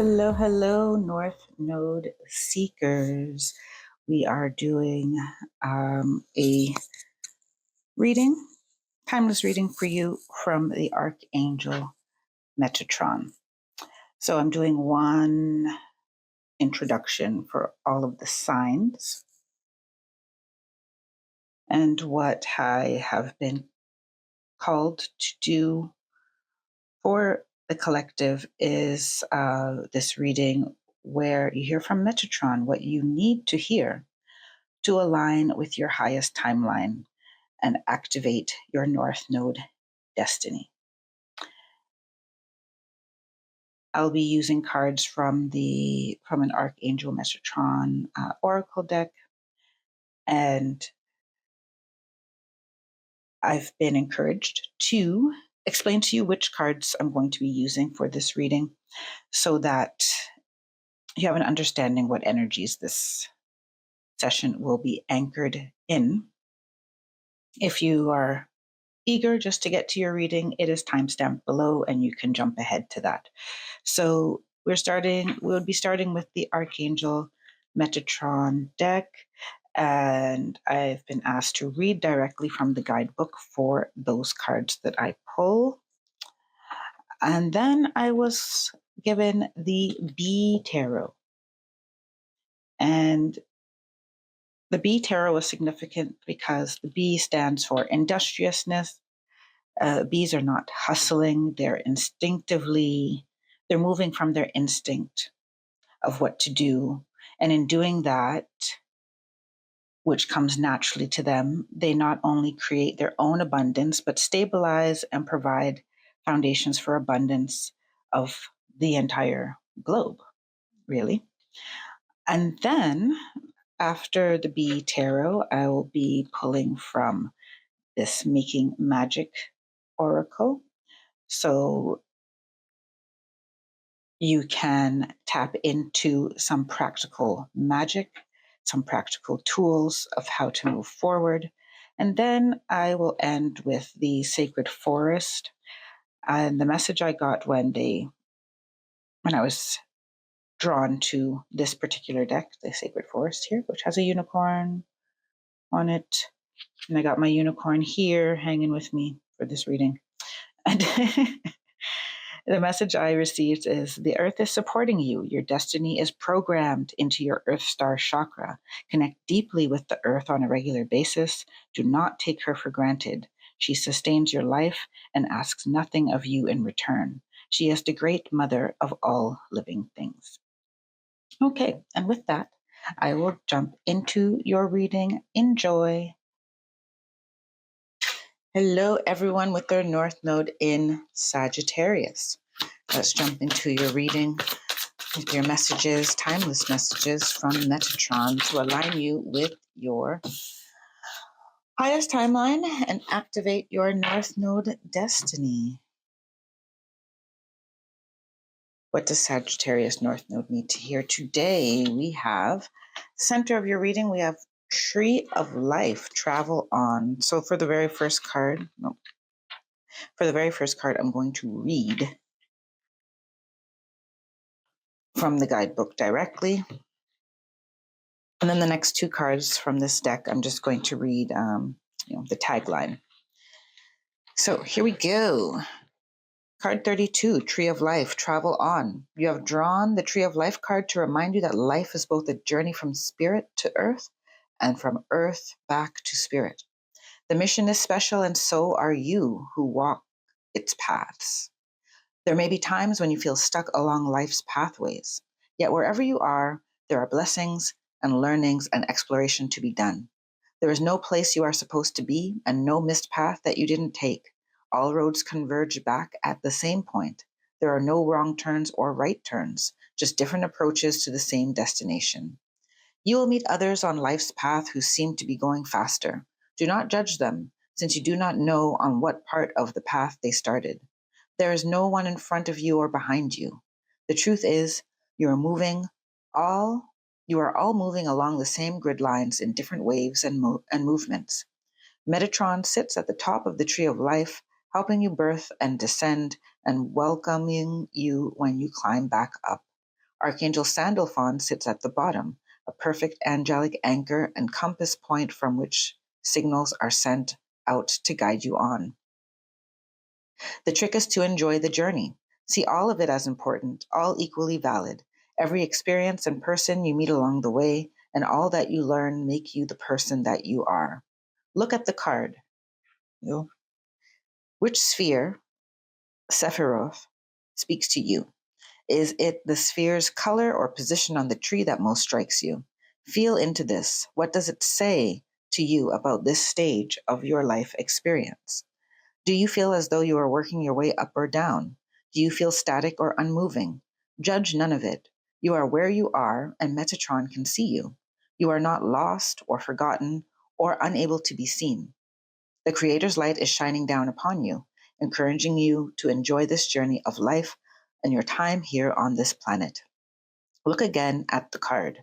Hello, hello, North Node Seekers. We are doing a reading, timeless reading for you from the Archangel Metatron. So I'm doing one introduction for all of the signs. And what I have been called to do for the collective is this reading where you hear from Metatron what you need to hear to align with your highest timeline and activate your North Node destiny. I'll be using cards from an Archangel Metatron Oracle deck, and I've been encouraged to explain to you which cards I'm going to be using for this reading so that you have an understanding what energies this session will be anchored in. If you are eager just to get to your reading, it is timestamped below and you can jump ahead to that. So we'll be starting with the Archangel Metatron deck, and I've been asked to read directly from the guidebook for those cards that I pull. And then I was given the B Tarot. And the B Tarot is significant because the B stands for industriousness. Bees are not hustling. They're moving from their instinct of what to do. And in doing that, which comes naturally to them, they not only create their own abundance, but stabilize and provide foundations for abundance of the entire globe, really. And then after the Bee Tarot, I will be pulling from this Making Magic Oracle. So you can tap into some practical magic, some practical tools of how to move forward. And then I will end with the Sacred Forest. And the message I got when I was drawn to this particular deck, the Sacred Forest here, which has a unicorn on it. And I got my unicorn here hanging with me for this reading. And the message I received is, the earth is supporting you. Your destiny is programmed into your earth star chakra. Connect deeply with the earth on a regular basis. Do not take her for granted. She sustains your life and asks nothing of you in return. She is the great mother of all living things. Okay, and with that, I will jump into your reading. Enjoy. Hello, everyone with their North Node in Sagittarius. Let's jump into your reading with your messages, timeless messages from Metatron to align you with your highest timeline and activate your North Node destiny. What does Sagittarius North Node need to hear today? We have, center of your reading, we have Tree of Life, travel on. So for the very first card, I'm going to read from the guidebook directly. And then the next two cards from this deck, I'm just going to read the tagline. So here we go. Card 32, Tree of Life, travel on. You have drawn the Tree of Life card to remind you that life is both a journey from spirit to earth and from earth back to spirit. The mission is special, and so are you who walk its paths. There may be times when you feel stuck along life's pathways, yet wherever you are, there are blessings and learnings and exploration to be done. There is no place you are supposed to be and no missed path that you didn't take. All roads converge back at the same point. There are no wrong turns or right turns, just different approaches to the same destination. You will meet others on life's path who seem to be going faster. Do not judge them, since you do not know on what part of the path they started. There is no one in front of you or behind you. The truth is, you are all moving along the same grid lines in different waves and movements. Metatron sits at the top of the Tree of Life, helping you birth and descend and welcoming you when you climb back up. Archangel Sandalphon sits at the bottom, a perfect angelic anchor and compass point from which signals are sent out to guide you on. The trick is to enjoy the journey. See all of it as important, all equally valid. Every experience and person you meet along the way, and all that you learn make you the person that you are. Look at the card. Which sphere, Sephiroth, speaks to you? Is it the sphere's color or position on the tree that most strikes you? Feel into this. What does it say to you about this stage of your life experience? Do you feel as though you are working your way up or down? Do you feel static or unmoving? Judge none of it. You are where you are, and Metatron can see you. You are not lost or forgotten or unable to be seen. The Creator's light is shining down upon you, encouraging you to enjoy this journey of life and your time here on this planet. Look again at the card.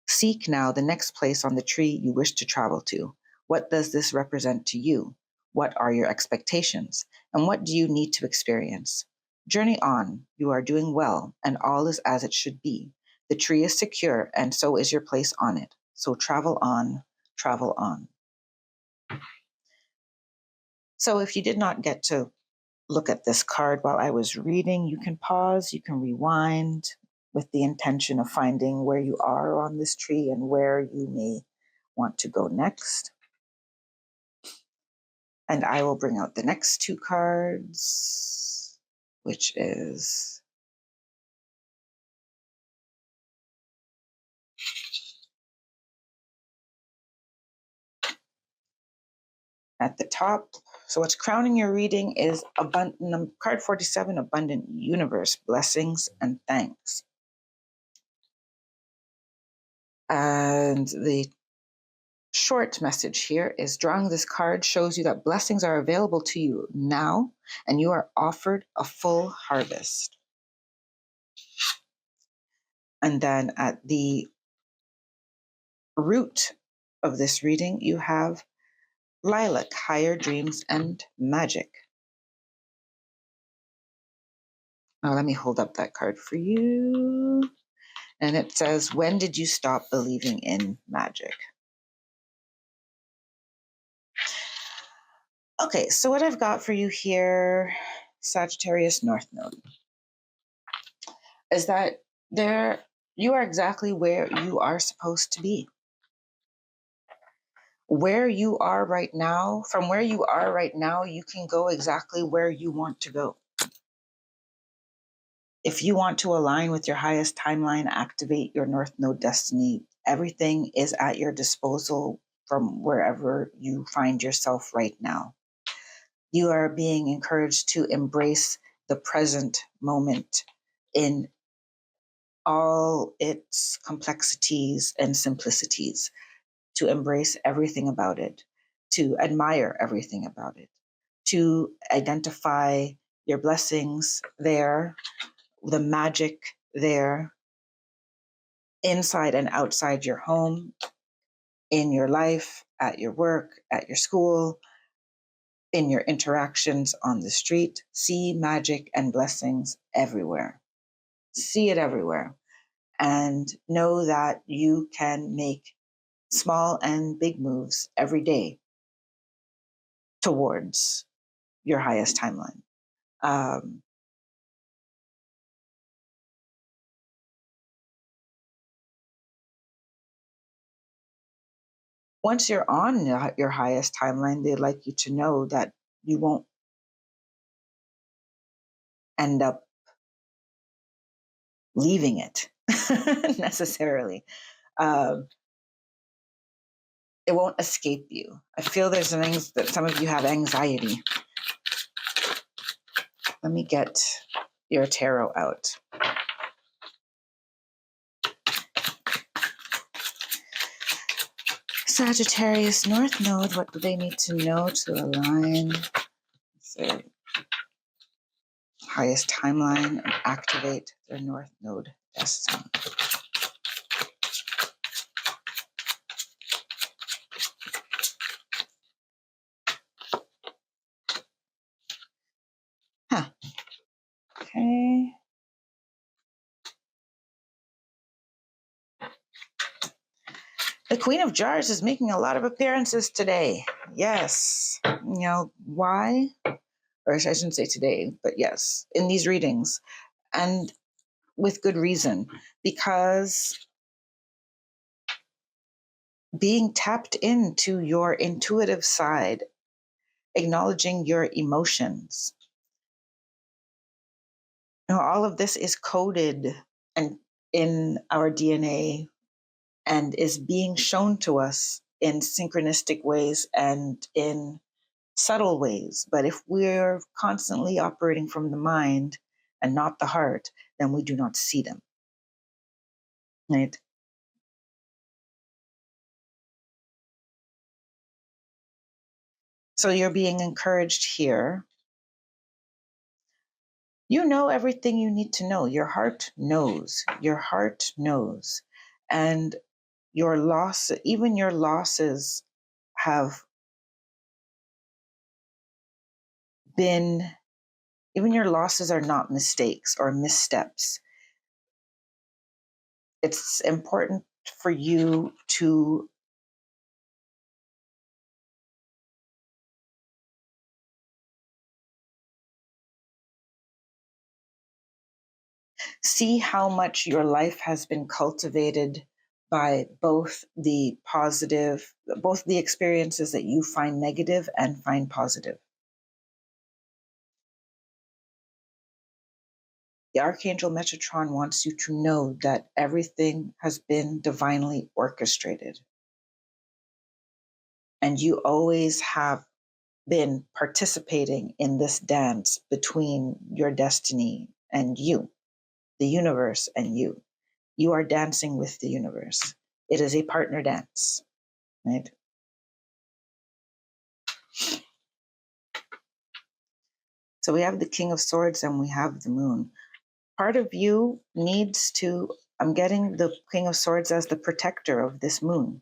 Seek now the next place on the tree you wish to travel to. What does this represent to you? What are your expectations? And what do you need to experience? Journey on. You are doing well, and all is as it should be. The tree is secure, and so is your place on it. So travel on, travel on. So if you did not get to look at this card while I was reading, you can pause, you can rewind with the intention of finding where you are on this tree and where you may want to go next. And I will bring out the next two cards, which is at the top. So what's crowning your reading is card 47, Abundant Universe, Blessings and Thanks. And the short message here is drawing this card shows you that blessings are available to you now, and you are offered a full harvest. And then at the root of this reading, you have Lilac, Higher Dreams and Magic. Now let me hold up that card for you. And it says, when did you stop believing in magic? Okay, so what I've got for you here, Sagittarius North Node, is that you are exactly where you are supposed to be. Where you are right now, from where you are right now, you can go exactly where you want to go. If you want to align with your highest timeline, activate your North Node destiny, everything is at your disposal from wherever you find yourself right now. You are being encouraged to embrace the present moment in all its complexities and simplicities, to embrace everything about it, to admire everything about it, to identify your blessings there, the magic there, inside and outside your home, in your life, at your work, at your school, in your interactions on the street. See magic and blessings everywhere. See it everywhere. And know that you can make small and big moves every day towards your highest timeline. Once you're on your highest timeline, they'd like you to know that you won't end up leaving it necessarily. It won't escape you. I feel there's things that some of you have anxiety. Let me get your tarot out. Sagittarius North Node, what do they need to know to align their highest timeline and activate their North Node destiny? Okay. The Queen of Jars is making a lot of appearances today. Yes. Why? Or I shouldn't say today, but yes, in these readings. And with good reason, because being tapped into your intuitive side, acknowledging your emotions, all of this is coded and in our DNA and is being shown to us in synchronistic ways and in subtle ways. But if we're constantly operating from the mind and not the heart, then we do not see them. Right? So you're being encouraged here. You know everything you need to know. Your heart knows. Your heart knows. And even your losses have been, even your losses are not mistakes or missteps. It's important for you to see how much your life has been cultivated by both the experiences that you find negative and find positive. The Archangel Metatron wants you to know that everything has been divinely orchestrated. And you always have been participating in this dance between your destiny and you, the universe and you. You are dancing with the universe. It is a partner dance, right? So we have the King of Swords and we have the Moon. Part of you needs to, I'm getting the King of Swords as the protector of this moon.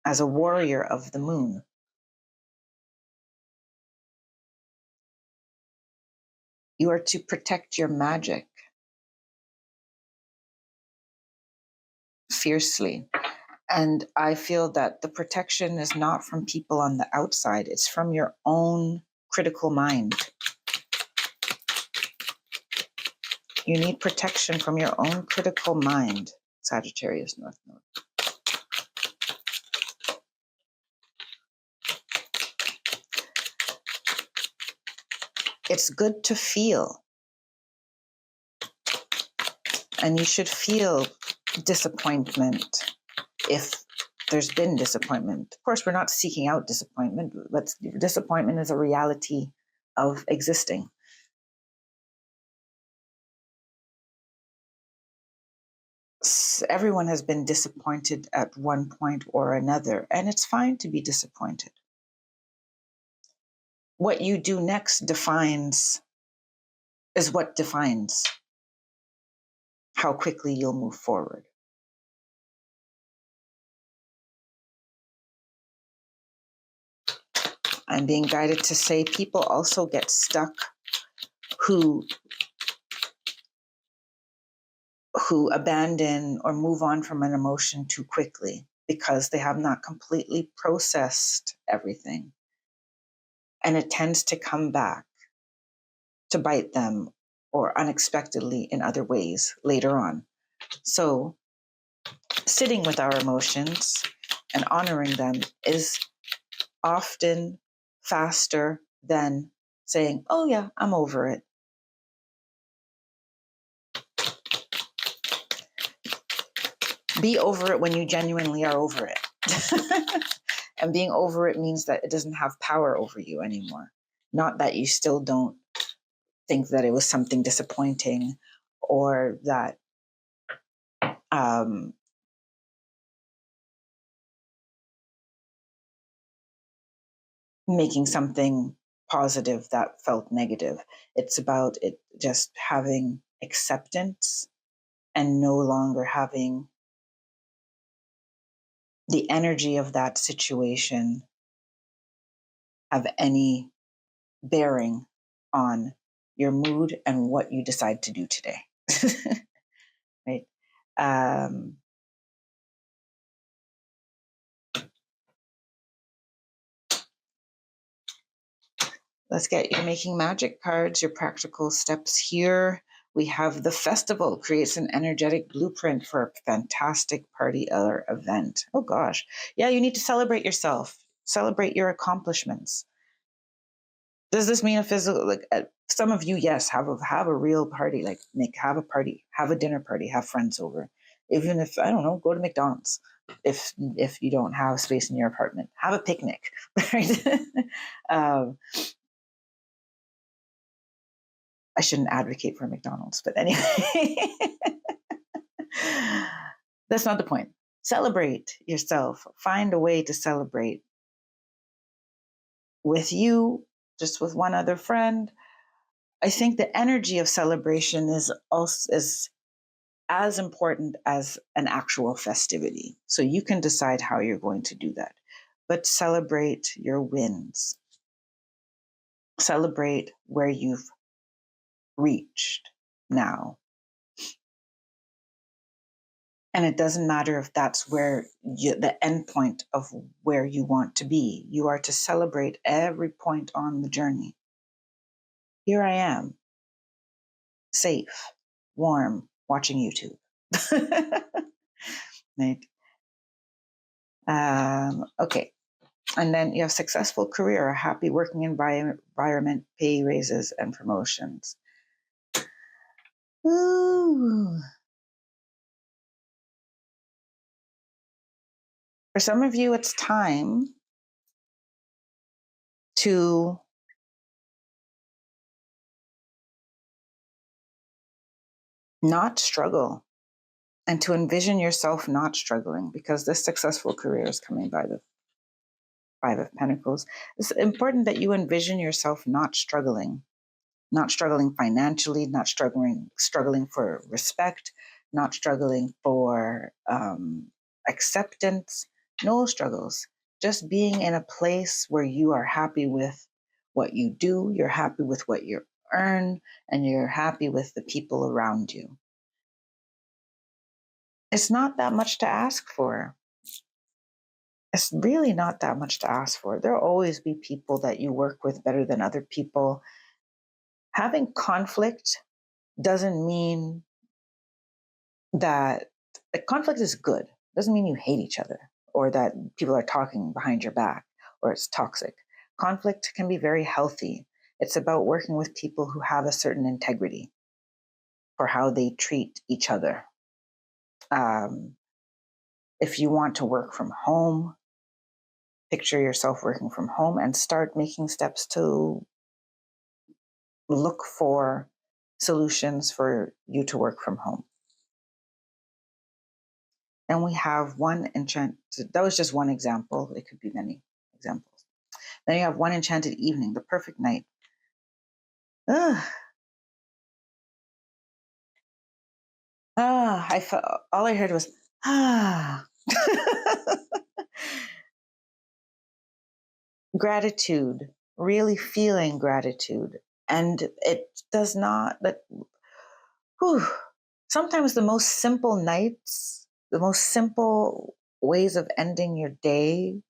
As a warrior of the moon. You are to protect your magic fiercely. And I feel that the protection is not from people on the outside, it's from your own critical mind. You need protection from your own critical mind, Sagittarius North Node. It's good to feel. And you should feel disappointment if there's been disappointment. Of course, we're not seeking out disappointment, but disappointment is a reality of existing. Everyone has been disappointed at one point or another, and it's fine to be disappointed. What you do next is what defines how quickly you'll move forward. I'm being guided to say people also get stuck who abandon or move on from an emotion too quickly because they have not completely processed everything. And it tends to come back to bite them or unexpectedly in other ways later on. So sitting with our emotions and honoring them is often faster than saying, oh yeah, I'm over it. Be over it when you genuinely are over it. And being over it means that it doesn't have power over you anymore. Not that you still don't think that it was something disappointing or that making something positive that felt negative. It's about it just having acceptance and no longer having the energy of that situation have any bearing on your mood and what you decide to do today. Right? Let's get your making magic cards, your practical steps here. We have the festival creates an energetic blueprint for a fantastic party or event. Oh gosh. Yeah, you need to celebrate yourself. Celebrate your accomplishments. Does this mean a physical, like some of you, yes, have a real party, like have a party, have a dinner party, have friends over. Even if, I don't know, go to McDonald's. If you don't have space in your apartment, have a picnic, right? I shouldn't advocate for McDonald's, but anyway, that's not the point. Celebrate yourself. Find a way to celebrate with you, just with one other friend. I think the energy of celebration is also is as important as an actual festivity. So you can decide how you're going to do that, but celebrate your wins. Celebrate where you've reached now. And it doesn't matter if that's where the end point of where you want to be. You are to celebrate every point on the journey. Here I am, safe, warm, watching YouTube. Right? Okay. And then you have successful career, a happy working environment, pay raises, and promotions. Ooh. For some of you, it's time to not struggle and to envision yourself not struggling, because this successful career is coming by the Five of Pentacles. It's important that you envision yourself not struggling financially, not struggling for respect, not struggling for acceptance, no struggles. Just being in a place where you are happy with what you do, you're happy with what you earn, and you're happy with the people around you. It's not that much to ask for. It's really not that much to ask for. There'll always be people that you work with better than other people. Having conflict doesn't mean that conflict is good. It doesn't mean you hate each other or that people are talking behind your back or it's toxic. Conflict can be very healthy. It's about working with people who have a certain integrity for how they treat each other. If you want to work from home, picture yourself working from home and start making steps to look for solutions for you to work from home. And we have one enchanted, that was just one example. It could be many examples. Then you have one enchanted evening, the perfect night. I felt, all I heard was, gratitude, really feeling gratitude. And it does not, sometimes the most simple nights, the most simple ways of ending your day,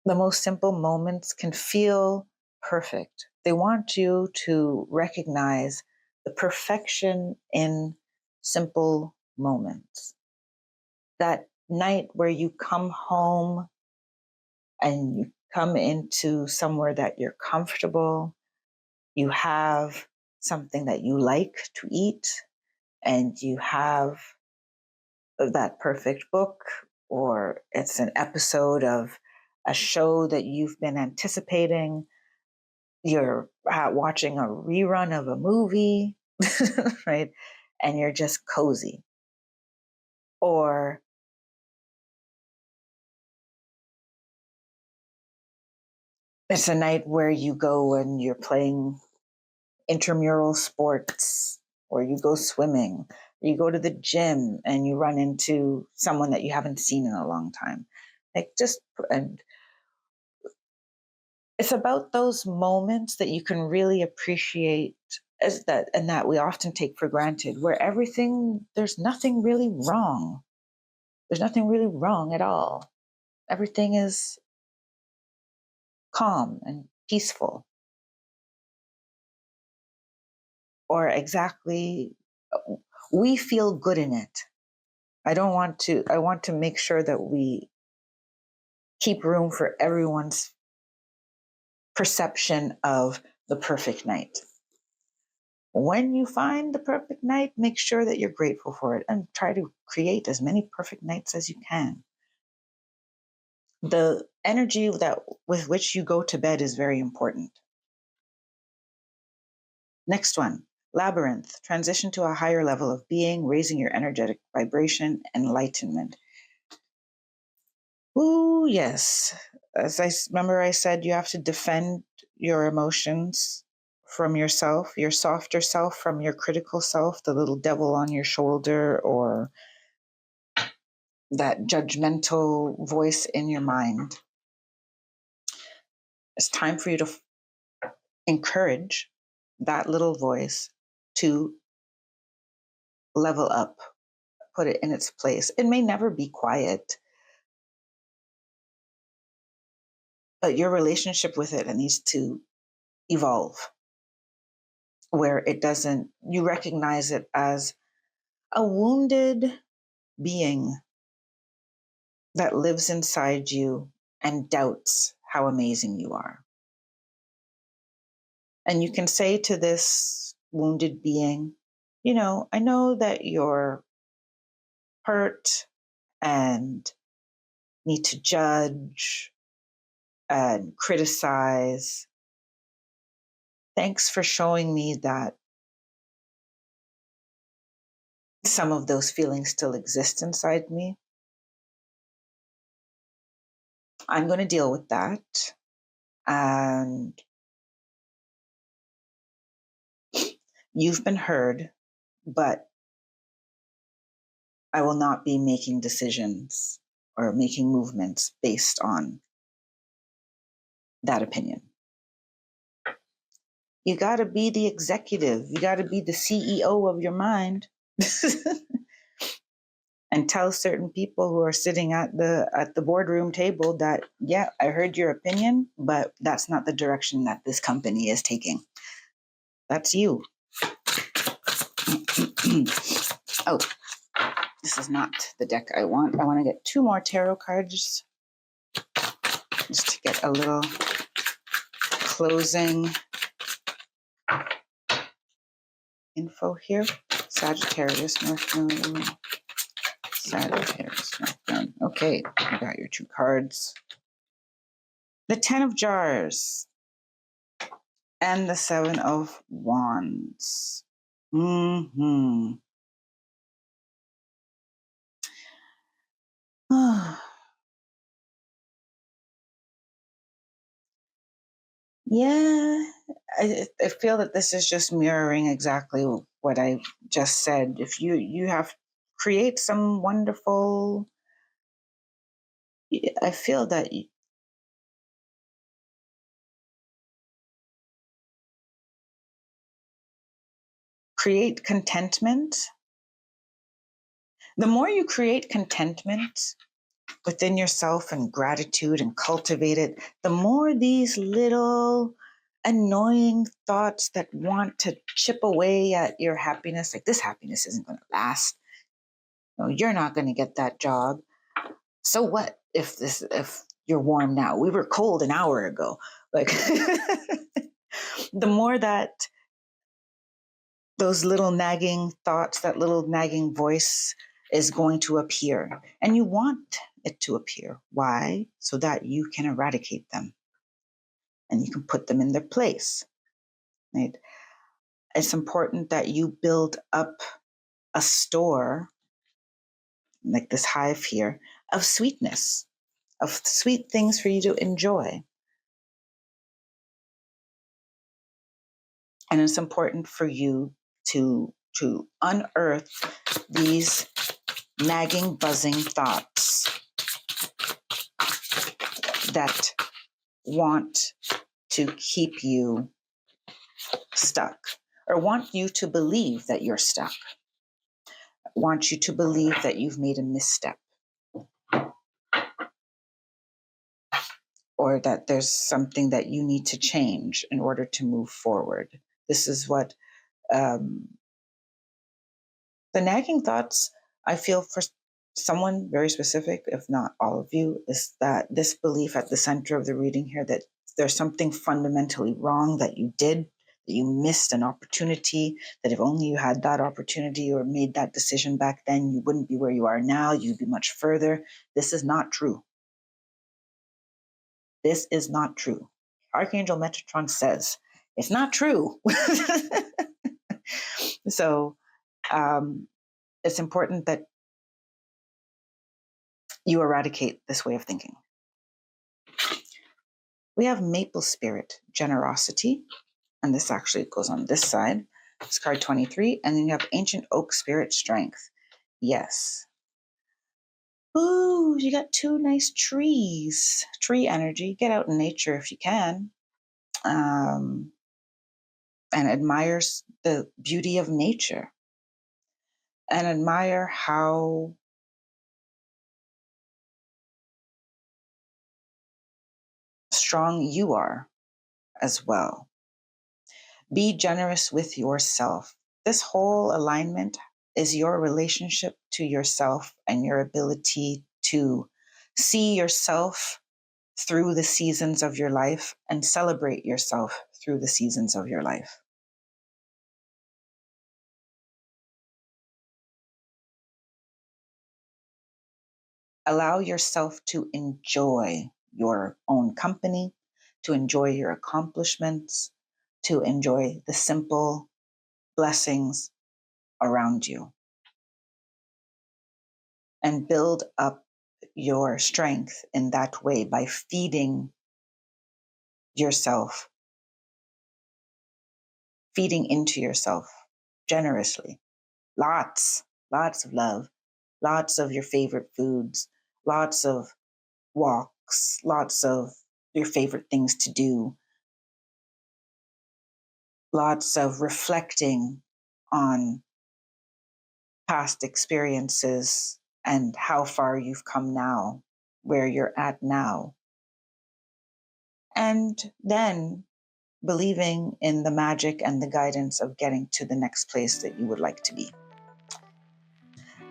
the most simple moments can feel perfect. They want you to recognize the perfection in simple moments. That night where you come home and you come into somewhere that you're comfortable, you have something that you like to eat, and you have that perfect book, or it's an episode of a show that you've been anticipating. You're watching a rerun of a movie, right? And you're just cozy. Or it's a night where you go and you're playing intramural sports, or you go swimming, or you go to the gym and you run into someone that you haven't seen in a long time. And it's about those moments that you can really appreciate is that we often take for granted, where there's nothing really wrong. There's nothing really wrong at all. Everything is calm and peaceful, or exactly, we feel good in it. I want to make sure that we keep room for everyone's perception of the perfect night. When you find the perfect night, make sure that you're grateful for it and try to create as many perfect nights as you can. The energy with which you go to bed is very important. Next one, labyrinth, transition to a higher level of being, raising your energetic vibration, enlightenment. Ooh, yes. As I remember, I said you have to defend your emotions from yourself, your softer self from your critical self, the little devil on your shoulder, or that judgmental voice in your mind. It's time for you to encourage that little voice to level up, put it in its place. It may never be quiet, but your relationship with it needs to evolve, where you recognize it as a wounded being that lives inside you and doubts how amazing you are. And you can say to this wounded being, I know that you're hurt and need to judge and criticize. Thanks for showing me that some of those feelings still exist inside me. I'm going to deal with that. And you've been heard, but I will not be making decisions or making movements based on that opinion. You got to be the executive. You got to be the CEO of your mind. And tell certain people who are sitting at the boardroom table that, yeah, I heard your opinion, but that's not the direction that this company is taking. That's you. Oh, this is not the deck I want. I want to get 2 more tarot cards just to get a little closing info here. Sagittarius, North Node. Sagittarius, North Node. Okay, you got your 2 cards. The 10 of Jars and the 7 of Wands. Mm-hmm. Yeah, I feel that this is just mirroring exactly what I just said. If you have create some wonderful, I feel that create contentment. The more you create contentment within yourself and gratitude and cultivate it, the more these little annoying thoughts that want to chip away at your happiness, like this happiness isn't going to last. No, you're not going to get that job. So what if you're warm now? We were cold an hour ago. Like the more that those little nagging thoughts, that little nagging voice is going to appear, and you want it to appear. Why? So that you can eradicate them and you can put them in their place. Right? It's important that you build up a store, like this hive here, of sweetness, of sweet things for you to enjoy. And it's important for you to unearth these nagging, buzzing thoughts that want to keep you stuck or want you to believe that you're stuck, want you to believe that you've made a misstep, or that there's something that you need to change in order to move forward. This is what the nagging thoughts, I feel, for someone very specific, if not all of you, is that this belief at the center of the reading here that there's something fundamentally wrong that you did, that you missed an opportunity, that if only you had that opportunity or made that decision back then, you wouldn't be where you are now, you'd be much further. This is not true. This is not true. Archangel Metatron says it's not true. So it's important that you eradicate this way of thinking. We have Maple Spirit, Generosity, and this actually goes on this side. It's card 23, and then you have Ancient Oak Spirit, Strength. Yes. Ooh, you got two nice trees. Tree energy. Get out in nature if you can. And admires the beauty of nature. And admire how strong you are as well. Be generous with yourself. This whole alignment is your relationship to yourself and your ability to see yourself through the seasons of your life and celebrate yourself through the seasons of your life. Allow yourself to enjoy your own company, to enjoy your accomplishments, to enjoy the simple blessings around you, and build up your strength in that way by feeding yourself, feeding into yourself generously. Lots of love, lots of your favorite foods, lots of walks, lots of your favorite things to do, lots of reflecting on past experiences and how far you've come now, where you're at now. And then believing in the magic and the guidance of getting to the next place that you would like to be.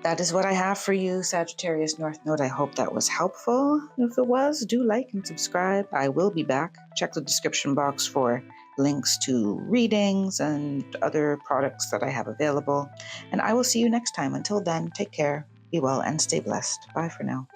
That is what I have for you, Sagittarius North Node. I hope that was helpful. If it was, do like and subscribe. I will be back. Check the description box for links to readings and other products that I have available. And I will see you next time. Until then, take care, be well, and stay blessed. Bye for now.